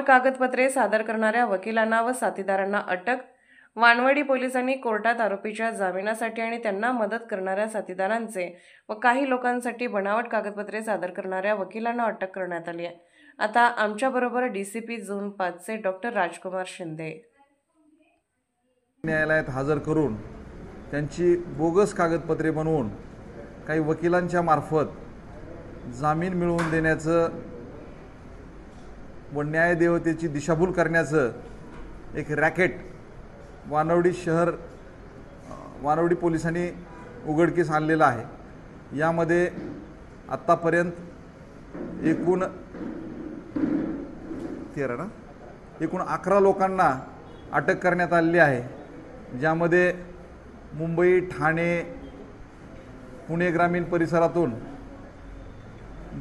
कागदपत्रे सादर करणाऱ्या वकिलांना व साथीदारांना अटक। वानवडी पोलिसांनी कोर्टात आरोपीच्या जामिनासाठी आणि त्यांना मदत करणाऱ्या साथीदारांचे व काही लोकांसाठी बनावट कागदपत्रे सादर करणाऱ्या वकिलांना अटक करण्यात आली आहे। आता आमच्याबरोबर डीसीपी झोन 5 चे डॉक्टर राजकुमार शिंदे न्यायालयात हजर करून त्यांची बोगस कागदपत्रे बनवून काही वकिलांच्या मार्फत जामीन मिळवून देण्याचं व न्यायदेवतेची दिशाभूल करण्याचं एक रॅकेट वानवडी पोलिसांनी उघडकीस आणलेलं आहे। यामध्ये आत्तापर्यंत एकूण 11 लोकांना अटक करण्यात आलेली आहे, ज्यामध्ये मुंबई, ठाणे, पुणे ग्रामीण परिसरातून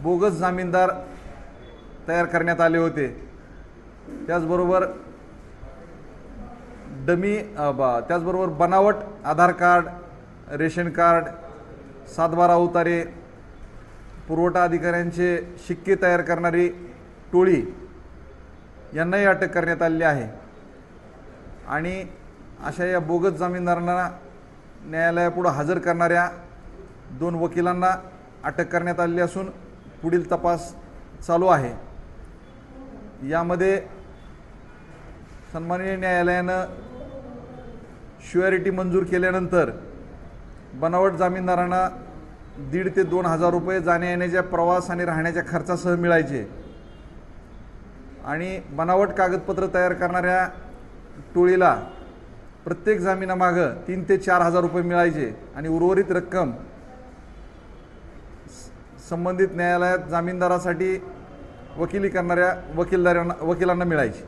बोगस जामीनदार तयार करण्यात आले होते। त्याचबरोबर बनावट आधार कार्ड, रेशन कार्ड, 7/12 उतारे, पुरवठा अधिकाऱ्यांचे शिक्के तयार करणारी टोळी यांनाही अटक करण्यात आलेली आहे। आणि अशा या बोगस जामीनदारांना न्यायालयापुढे हजर करणाऱ्या 2 वकिलांना अटक करण्यात आलेली असून पुढील तपास चालू आहे। यामध्ये सन्माननीय न्यायालयानं श्युअरिटी मंजूर केल्यानंतर बनावट जामीनदारांना 1,500 ते 2,000 रुपये जाण्या येण्याच्या प्रवास आणि राहण्याच्या खर्चासह मिळायचे आणि बनावट कागदपत्र तयार करणाऱ्या टोळीला प्रत्येक जामिनामागे 3,000 ते 4,000 रुपये मिळायचे आणि उर्वरित रक्कम संबंधित न्यायालयात जामीनदारासाठी वकिली करणाऱ्या वकिलांना मिळायची।